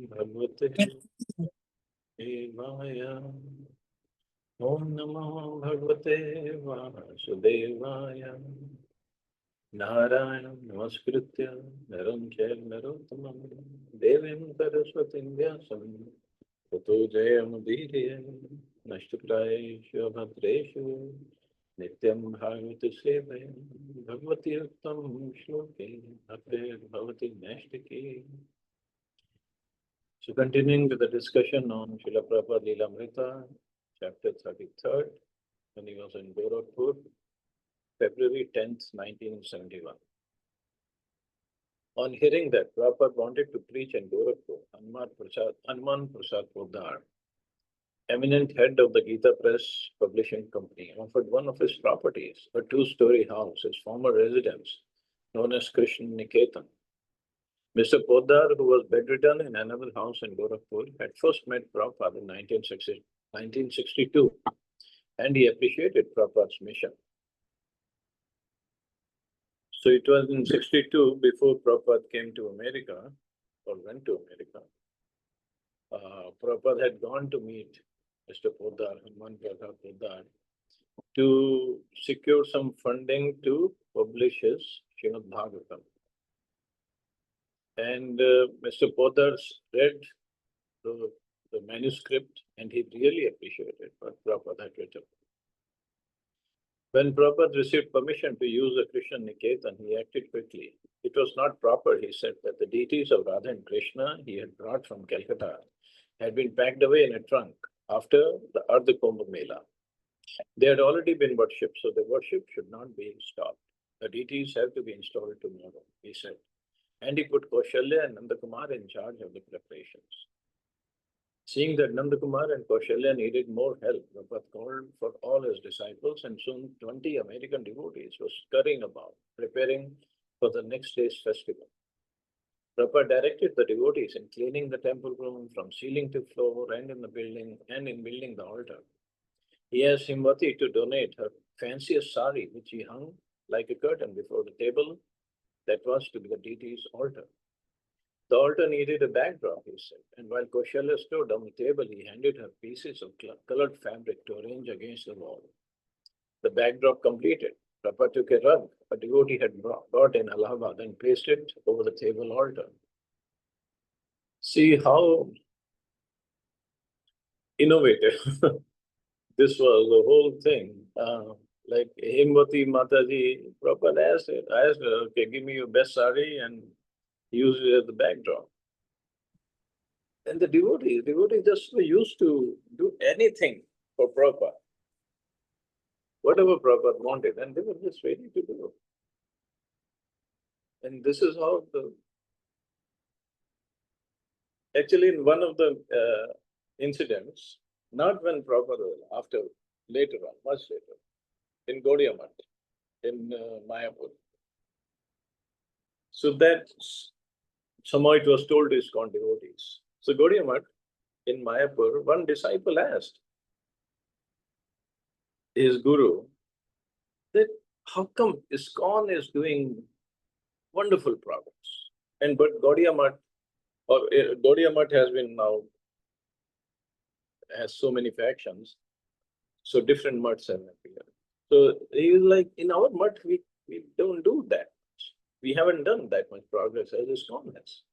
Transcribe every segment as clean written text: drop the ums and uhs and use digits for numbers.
Bhagavate Devaya. Om Namo Bhagavate Vasudevaya. Narayana Namaskritya Naram Chair Narottamam Devim Saraswatim Vyasam Tato Jayamudiriya Nashtuprayeshu Bhadreshu Nityam Bhagavati Sevaya Bhagavati Uttam Shloke Bhakti Bhavati Nashtaki. So continuing with the discussion on Srila Prabhupada Lilamrita, chapter 33rd, when he was in Gorakhpur, February 10th, 1971. On hearing that Prabhupada wanted to preach in Gorakhpur, Hanuman Prasad Poddar, eminent head of the Gita Press publishing company, offered one of his properties, a two-story house, his former residence, known as Krishna Niketan. Mr. Poddar, who was bedridden in another house in Gorakhpur, had first met Prabhupada in 1962, and he appreciated Prabhupada's mission. So it was in 62, before Prabhupada came to America, or went to America, Prabhupada had gone to meet Mr. Poddar, Hanuman Prasad Poddar, to secure some funding to publish his Srimad Bhagavatam. And Mr. Poddar read the manuscript, and he really appreciated what Prabhupada had written. When Prabhupada received permission to use the Krishna Niketan, he acted quickly. It was not proper, he said, that the deities of Radha and Krishna he had brought from Calcutta had been packed away in a trunk after the Ardha Kumbh Mela. They had already been worshipped, so the worship should not be stopped. The deities have to be installed tomorrow, he said. And he put Kaushalya and Nandakumar in charge of the preparations. Seeing that Nandakumar and Kaushalya needed more help, Prabhupada called for all his disciples, and soon 20 American devotees were scurrying about, preparing for the next day's festival. Prabhupada directed the devotees in cleaning the temple room from ceiling to floor and in building the altar. He asked Himvati to donate her fanciest sari, which he hung like a curtain before the table that was to be the deity's altar. The altar needed a backdrop, he said, and while Kaushalya stood on the table, he handed her pieces of colored fabric to arrange against the wall. The backdrop completed, Prabhupada took a rug a devotee had brought in Allahabad and placed it over the table altar. See how innovative this was, the whole thing. Like Himvati Mataji, Prabhupada asked her, okay, give me your best sari and use it as the backdrop. And the devotees just were used to do anything for Prabhupada, whatever Prabhupada wanted, and they were just ready to do it. And this is how actually in one of the incidents, not when Prabhupada, after, later on, much later, in Gaudiya Math, in Mayapur. So that somehow it was told to ISKCON devotees. So Gaudiya Math, in Mayapur, one disciple asked his guru that how come ISKCON is doing wonderful progress, and but Gaudiya Math has been now has so many factions, so different maths have appeared. So he was like, in our math we don't do that. We haven't done that much progress as ISKCON has.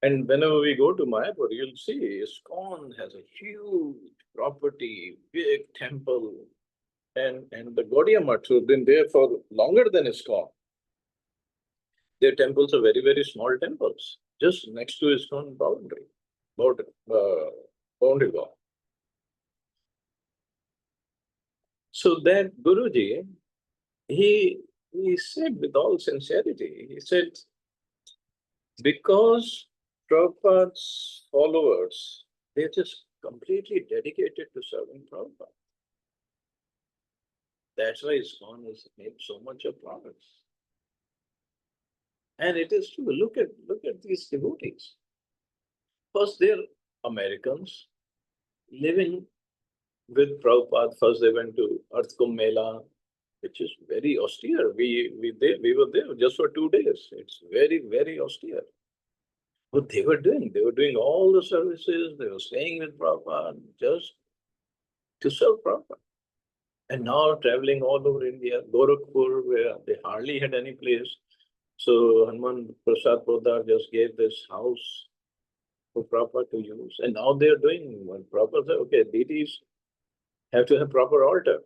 And whenever we go to Mayapur, you'll see ISKCON has a huge property, big temple, and the Gaudiya Maths who have been there for longer than ISKCON. Their temples are very, very small temples, just next to ISKCON boundary wall. So that Guruji, he said with all sincerity, he said, because Prabhupada's followers, they're just completely dedicated to serving Prabhupada. That's why ISKCON has made so much of progress. And it is true. Look at these devotees. First, they're Americans living with Prabhupada. First, they went to Ardha Kumbh Mela, which is very austere. We were there just for 2 days. It's very, very austere. What they were doing all the services, they were staying with Prabhupada just to serve Prabhupada. And now traveling all over India, Gorakhpur, where they hardly had any place. So Hanuman Prasad Poddar just gave this house for Prabhupada to use. And now they're doing what Prabhupada said, okay, deities have to have proper altar.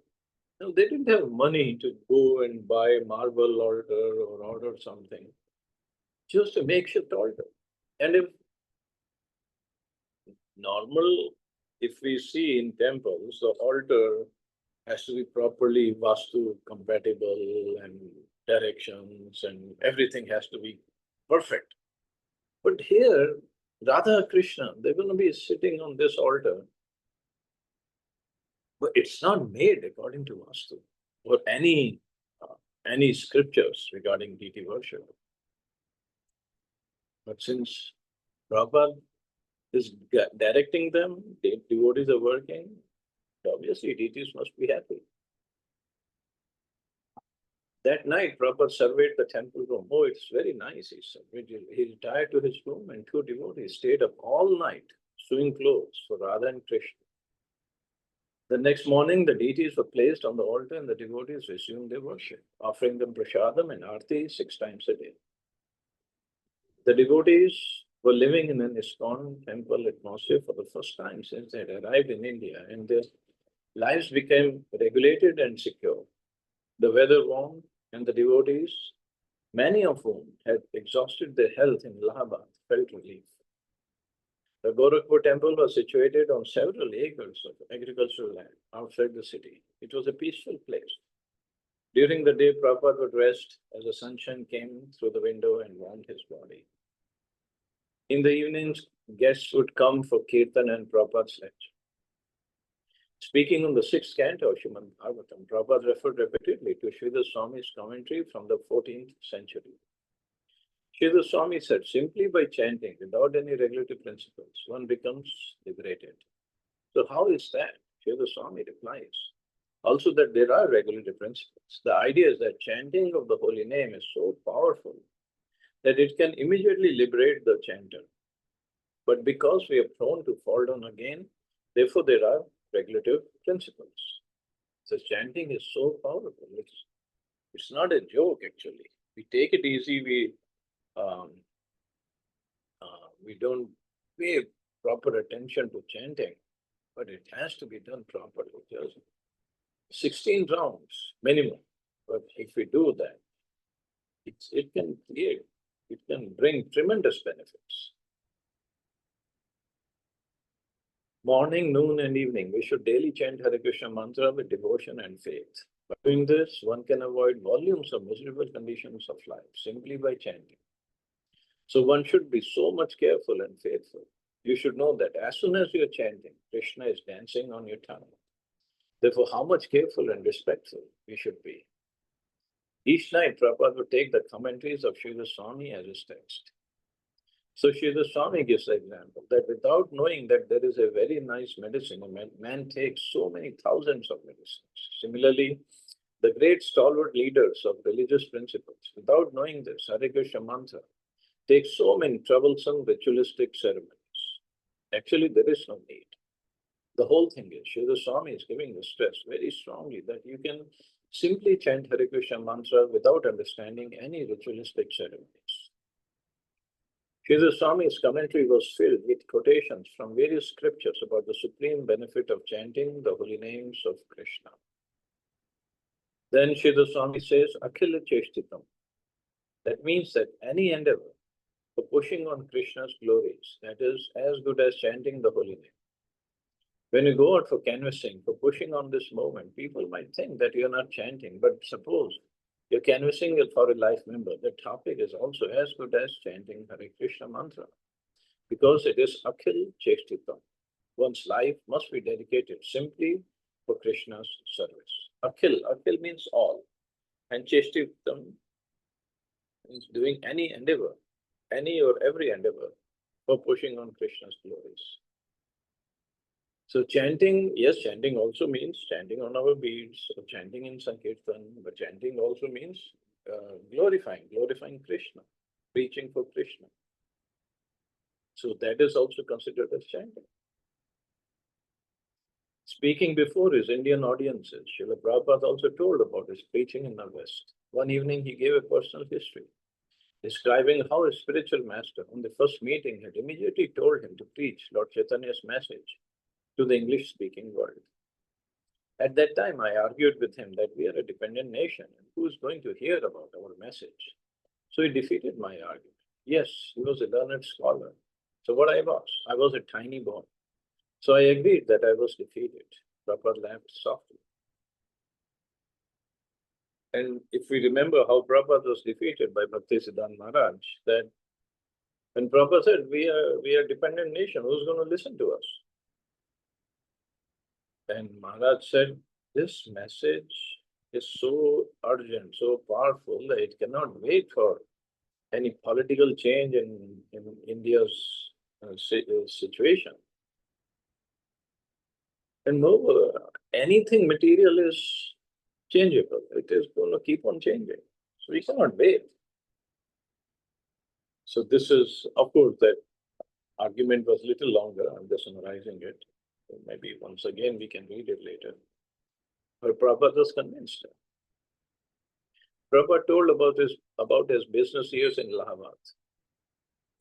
No, they didn't have money to go and buy marble altar or order something, just a makeshift altar. And if normal, if we see in temples, the altar has to be properly Vastu compatible and directions and everything has to be perfect. But here, Radha Krishna, they're going to be sitting on this altar, but it's not made according to Vastu or any scriptures regarding deity worship. But since Prabhupada is directing them, the devotees are working, obviously deities must be happy. That night, Prabhupada surveyed the temple room. Oh, it's very nice, he said. He retired to his room and two devotees stayed up all night sewing clothes for Radha and Krishna. The next morning, the deities were placed on the altar and the devotees resumed their worship, offering them prashadam and arti 6 times a day. The devotees were living in an ISKCON temple atmosphere for the first time since they had arrived in India, and their lives became regulated and secure. The weather warmed, and the devotees, many of whom had exhausted their health in Allahabad, felt relief. The Gorakhpur temple was situated on several acres of agricultural land outside the city. It was a peaceful place. During the day, Prabhupada would rest as the sunshine came through the window and warmed his body. In the evenings, guests would come for Kirtan and Prabhupada's lecture. Speaking on the 6th canto of Srimad Bhagavatam, Prabhupada referred repeatedly to Sridhar Swami's commentary from the 14th century. Sridhar Swami said, simply by chanting without any regulative principles, one becomes liberated. So how is that? Sridhar Swami replies, also that there are regulative principles. The idea is that chanting of the holy name is so powerful that it can immediately liberate the chanter. But because we are prone to fall down again, therefore there are regulative principles. So chanting is so powerful. It's not a joke, actually. We take it easy, we don't pay proper attention to chanting, but it has to be done properly. Just 16 rounds minimum. But if we do that, it can bring tremendous benefits. Morning, noon, and evening, we should daily chant Hare Krishna mantra with devotion and faith. By doing this, one can avoid volumes of miserable conditions of life simply by chanting. So one should be so much careful and faithful. You should know that as soon as you are chanting, Krishna is dancing on your tongue. Therefore, how much careful and respectful we should be. Each night, Prabhupada would take the commentaries of Sridhar Swami as his text. So Sridhar Swami gives the example that without knowing that there is a very nice medicine, a man takes so many thousands of medicines. Similarly, the great stalwart leaders of religious principles, without knowing this, Hare Krishna mantra, take so many troublesome ritualistic ceremonies. Actually, there is no need. The whole thing is, Sridhar Swami is giving the stress very strongly that you can simply chant Hare Krishna mantra without understanding any ritualistic ceremonies. Sridhar Swami's commentary was filled with quotations from various scriptures about the supreme benefit of chanting the holy names of Krishna. Then Sridhar Swami says, Akhila Cheshtitam. That means that any endeavor for pushing on Krishna's glories, that is as good as chanting the holy name. When you go out for canvassing, for pushing on this movement, people might think that you're not chanting, but suppose you're canvassing for a life member, the topic is also as good as chanting Hare Krishna mantra, because it is Akhil Cheshtitam. One's life must be dedicated simply for Krishna's service. Akhil means all, and Cheshtitam means doing any endeavor, any or every endeavor for pushing on Krishna's glories. So chanting, yes, chanting also means chanting on our beads or chanting in Sankirtan, but chanting also means glorifying Krishna, preaching for Krishna. So that is also considered as chanting. Speaking before his Indian audiences, Srila Prabhupada also told about his preaching in the West. One evening he gave a personal history, describing how a spiritual master on the first meeting had immediately told him to preach Lord Chaitanya's message to the English-speaking world. At that time, I argued with him that we are a dependent nation and who is going to hear about our message? So he defeated my argument. Yes, he was a learned scholar. So what I was a tiny boy. So I agreed that I was defeated. Prabhupada laughed softly. And if we remember how Prabhupada was defeated by Bhaktisiddhanta Maharaj, that when Prabhupada said, we are a dependent nation, who's going to listen to us? And Maharaj said, this message is so urgent, so powerful that it cannot wait for any political change in India's situation. And moreover, anything material is changeable. It is going to keep on changing. So we cannot wait. So this is, of course, that argument was a little longer. I'm just summarizing it. Maybe once again we can read it later. But Prabhupada was convinced. Prabhupada told about his business years in Allahabad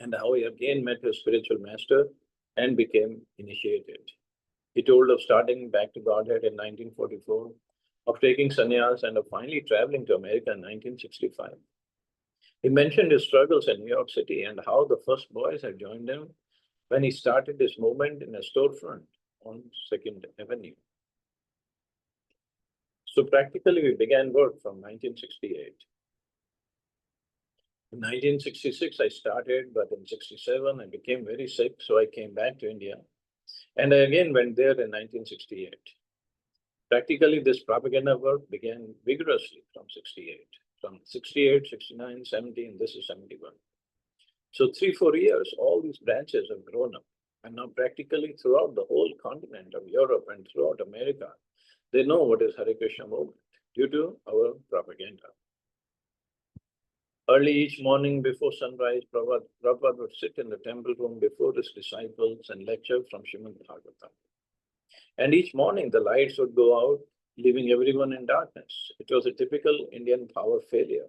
and how he again met his spiritual master and became initiated. He told of starting back to Godhead in 1944, of taking sannyas, and of finally traveling to America in 1965. He mentioned his struggles in New York City and how the first boys had joined him when he started this movement in a storefront on 2nd Avenue. So practically we began work from 1968. In 1966 I started, but in 67 I became very sick, so I came back to India. And I again went there in 1968. Practically this propaganda work began vigorously from 68. From 68, 69, 70, this is 71. So 3-4 years, all these branches have grown up. And now practically throughout the whole continent of Europe and throughout America, they know what is Hare Krishna movement due to our propaganda. Early each morning before sunrise, Prabhupada would sit in the temple room before his disciples and lecture from Srimad Bhagavatam. And each morning the lights would go out, leaving everyone in darkness. It was a typical Indian power failure.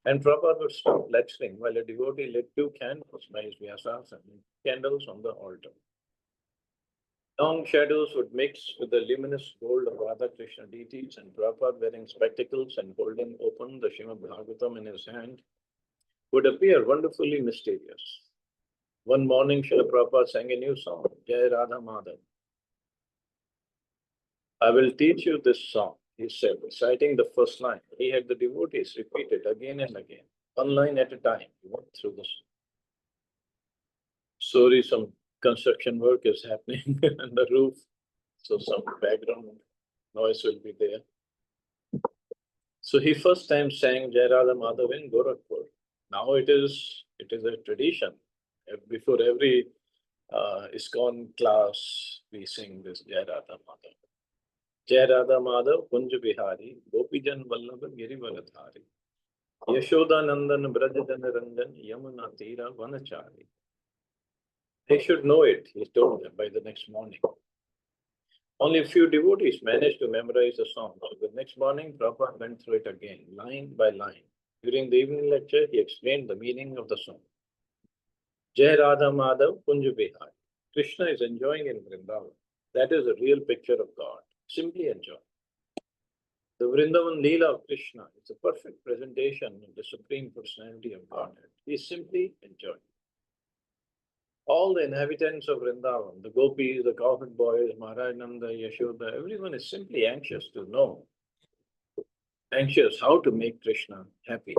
And Prabhupada would stop lecturing while a devotee lit 2 candles by his Vyasasana, candles on the altar. Long shadows would mix with the luminous gold of Radha Krishna deities, and Prabhupada, wearing spectacles and holding open the Srimad Bhagavatam in his hand, would appear wonderfully mysterious. One morning, Srila Prabhupada sang a new song, Jai Radha Madhav. I will teach you this song, he said, reciting the first line. He had the devotees repeat it again and again, one line at a time. He went through the song. Sorry, some construction work is happening on the roof, so some background noise will be there. So he first time sang Jai Radha Madhav in Gorakhpur. Now it is a tradition. Before every ISKCON class, we sing this Jai Radha Madhav. Jai Radha Madhav Kunj Bihari, Gopijan Vallabha Girivaradhari, Yashoda Nandan Brajajana Ranjan, Yamuna Tira Vanachari. They should know it, he told them by the next morning. Only a few devotees managed to memorize the song. So the next morning, Prabhupada went through it again, line by line. During the evening lecture, he explained the meaning of the song. Jai Radha Madhav Kunj Bihari. Krishna is enjoying in Vrindavan. That is a real picture of God. Simply enjoy. The Vrindavan Leela of Krishna is a perfect presentation of the Supreme Personality of Godhead. He is simply enjoying. All the inhabitants of Vrindavan, the gopis, the cowherd boys, Maharaj Nanda, Yashoda, everyone is simply anxious to know, how to make Krishna happy.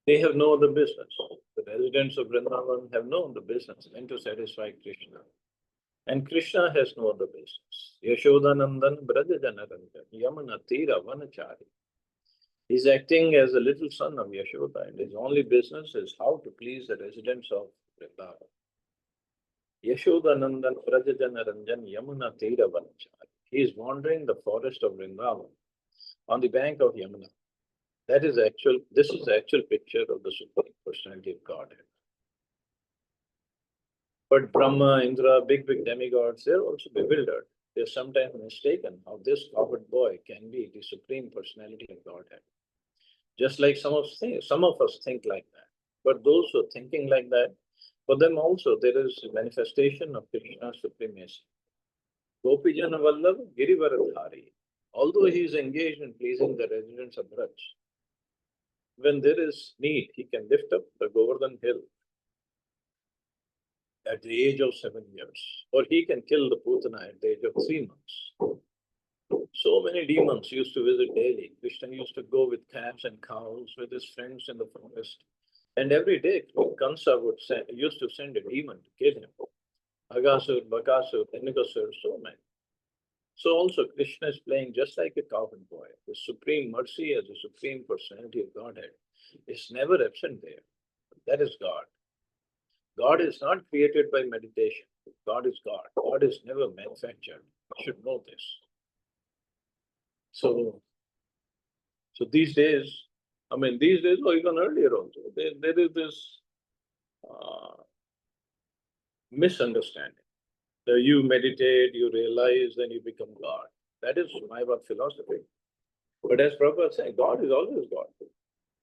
They have no other business. The residents of Vrindavan have no other business than to satisfy Krishna. And Krishna has no other business. Yashoda Nandan Brajajana Ranjan, Yamuna Tira Vanachari. He's acting as a little son of Yashoda, and his only business is how to please the residents of Vrindavan. Yashoda Nandan Brajajana Ranjan Yamuna Tira Vanachari. He is wandering the forest of Vrindavan on the bank of Yamuna. That is actual, this is the actual picture of the Supreme Personality of Godhead. But Brahma, Indra, big demigods, they're also bewildered. They're sometimes mistaken how this coward boy can be the Supreme Personality of Godhead. Just like some of us think like that. But those who are thinking like that, for them also there is a manifestation of Krishna's supremacy. Gopijana Vallabh Girivaradhari. Although he is engaged in pleasing the residents of Braj, when there is need, he can lift up the Govardhan hill at the age of 7 years, or he can kill the Putana at the age of 3 months. So many demons used to visit daily. Krishna used to go with calves and cows with his friends in the forest. And every day, Kansa used to send a demon to kill him. Agasur, Bakasur, Enakasur, so many. So also Krishna is playing just like a cowherd boy. The supreme mercy as the supreme personality of Godhead is never absent there. That is God. God is not created by meditation. God is God. God is never manufactured. You should know this. So these days, or even earlier also, there is this misunderstanding. You meditate, you realize, then you become God. That is Mayavad philosophy. But as Prabhupada said, God is always God.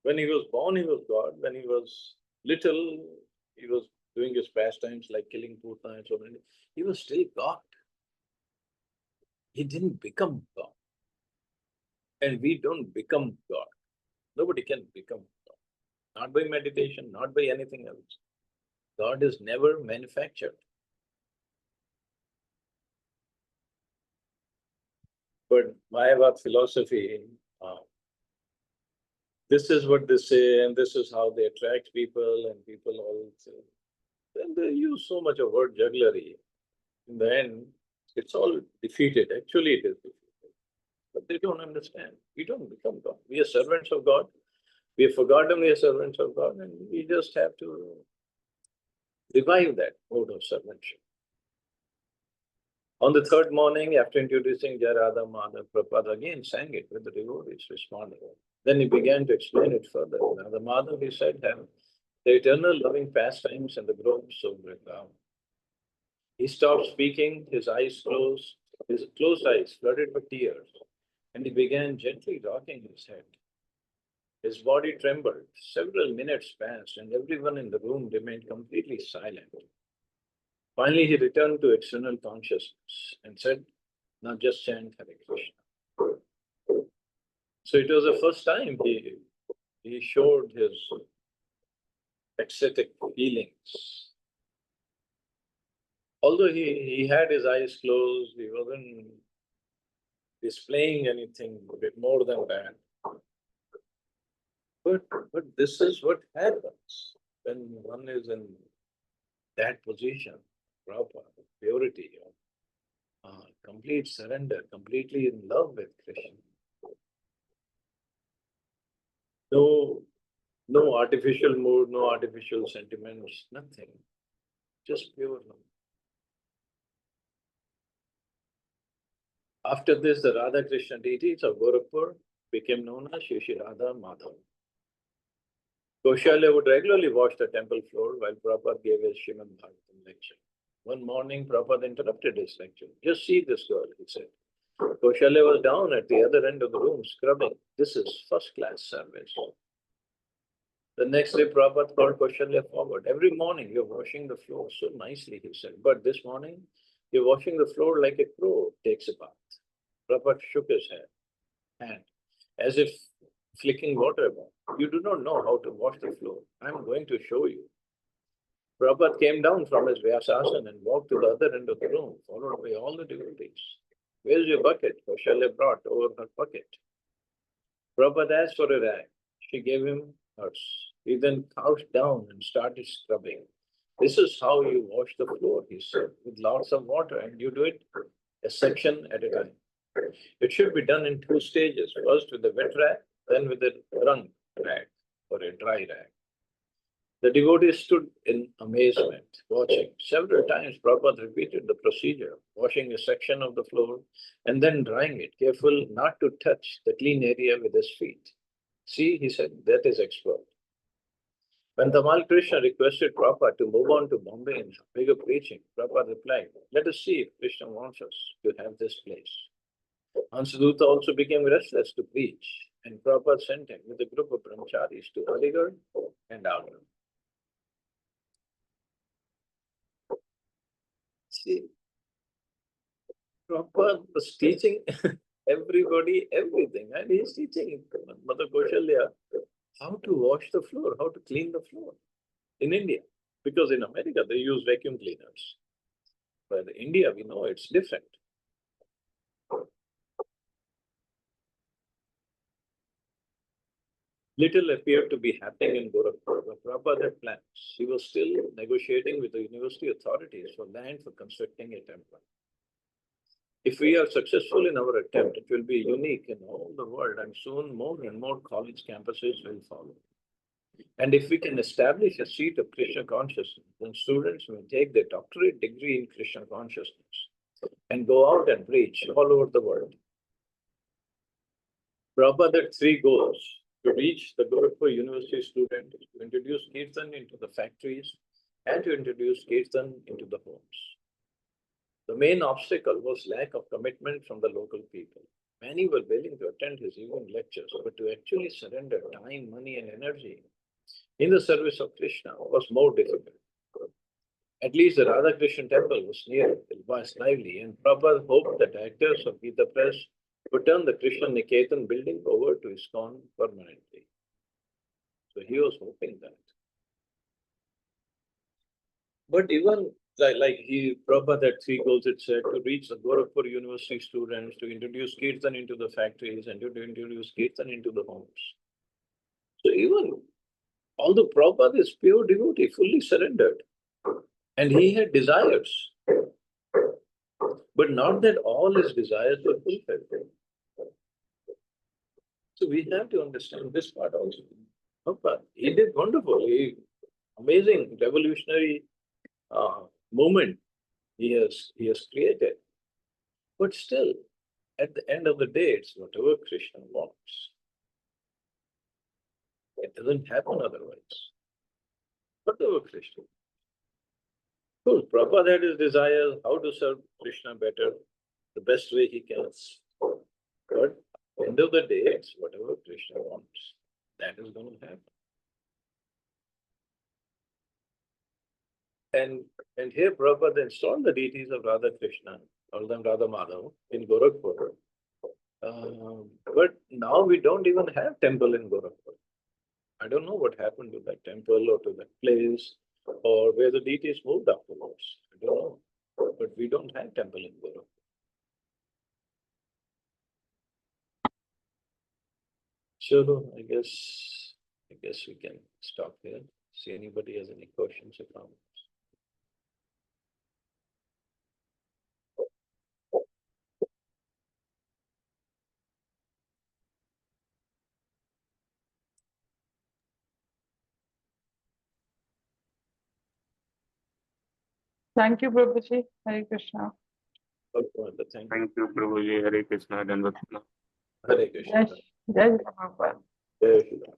When he was born, he was God. When he was little, he was doing his pastimes like killing Putana and so many. He was still God. He didn't become God. And we don't become God. Nobody can become God. Not by meditation, not by anything else. God is never manufactured. But Mayavad philosophy, this is what they say, and this is how they attract people, and people all say. Then they use so much of word jugglery. In the end, it's all defeated. Actually, it is defeated. But they don't understand. We don't become God. We are servants of God. We have forgotten we are servants of God, and we just have to revive that mode of servantship. On the third morning, after introducing Jai Radha Madhav, Prabhupada again sang it with the devotees responding. Then he began to explain it further. Radha Madhav, he said, have the eternal loving pastimes and the groves of Vrindavan. He stopped speaking, his eyes closed, his closed eyes flooded with tears, and he began gently rocking his head. His body trembled. Several minutes passed, and everyone in the room remained completely silent. Finally, he returned to external consciousness and said, now just chant Hare Krishna. So it was the first time he showed his ecstatic feelings. Although he had his eyes closed, he wasn't displaying anything a bit more than that. But this is what happens when one is in that position, proper purity, complete surrender, completely in love with Krishna. No artificial mood, no artificial sentiments, nothing. Just pure love. After this, the Radha Krishna deities of Gorakhpur became known as Shri Shri Radha Madhav. Kaushalya would regularly wash the temple floor while Prabhupada gave his Srimad Bhagavatam lecture. One morning, Prabhupada interrupted his lecture. Just see this girl, he said. Kaushalya was down at the other end of the room scrubbing. This is first-class service. The next day, Prabhupada called Kaushalya forward. Every morning, you're washing the floor so nicely, he said. But this morning, you're washing the floor like a crow takes a bath. Prabhupada shook his hand, as if flicking water about. You do not know how to wash the floor. I'm going to show you. Prabhupada came down from his Vyasasana and walked to the other end of the room, followed by all the devotees. Where's your bucket? Kaushalya brought over her bucket. Prabhupada asked for a rag. She gave him hers. He then crouched down and started scrubbing. This is how you wash the floor, he said, with lots of water, and you do it a section at a time. It should be done in 2 stages, first with the wet rag, then with the wrung rag or a dry rag. The devotees stood in amazement, watching. Several times Prabhupada repeated the procedure, washing a section of the floor and then drying it, careful not to touch the clean area with his feet. See, he said, that is expert. When Tamal Krishna requested Prabhupada to move on to Bombay and bigger preaching, Prabhupada replied, let us see if Krishna wants us to have this place. Hansadutta also became restless to preach, and Prabhupada sent him with a group of brahmacharis to Aligarh and Agra. See, Prabhupada was teaching everybody everything, and he's teaching Mother Kaushalya how to wash the floor, how to clean the floor in India. Because in America, they use vacuum cleaners. But in India, we know it's different. Little appeared to be happening in Gorakhpur, but Prabhupada had plans. He was still negotiating with the university authorities for land for constructing a temple. If we are successful in our attempt, it will be unique in all the world, and soon more and more college campuses will follow. And if we can establish a seat of Krishna consciousness, then students may take their doctorate degree in Krishna consciousness and go out and preach all over the world. Prabhupada had three goals: to reach the Gorakhpur University students, to introduce Kirtan into the factories, and to introduce Kirtan into the homes. The main obstacle was lack of commitment from the local people. Many were willing to attend his evening lectures, but to actually surrender time, money, and energy in the service of Krishna was more difficult. At least the Radha Krishna temple was near, it was lively, and Prabhupada hoped that actors of Gita Press would turn the Krishna Niketan building over to ISKCON permanently. So he was hoping that. But even Prabhupada had three goals, it said, to reach the Gorakhpur University students, to introduce Kirtan into the factories, and to introduce Kirtan into the homes. So even although Prabhupada is pure devotee, fully surrendered, and he had desires, but not that all his desires were fulfilled. So we have to understand this part also. Prabhupada, he did wonderful, amazing, revolutionary movement he has created. But still, at the end of the day, it's whatever Krishna wants. It doesn't happen otherwise. Whatever Krishna. Cool. Prabhupada had his desires, how to serve Krishna better, the best way he can. But at the end of the day, it's whatever Krishna wants. That is going to happen. And here Prabhupada installed the deities of Radha Krishna, called them Radha Madhav, in Gorakhpur. But now we don't even have temple in Gorakhpur. I don't know what happened to that temple or to that place, or where the deities moved afterwards. I don't know. But we don't have temple in Gorakhpur. So I guess we can stop here. See anybody has any questions or comments. Thank you, Prabhuji. Hare Krishna. Thank you, Prabhuji. Hare Krishna. Hare Krishna. Jai Prabhupada. Jai Shri Ram.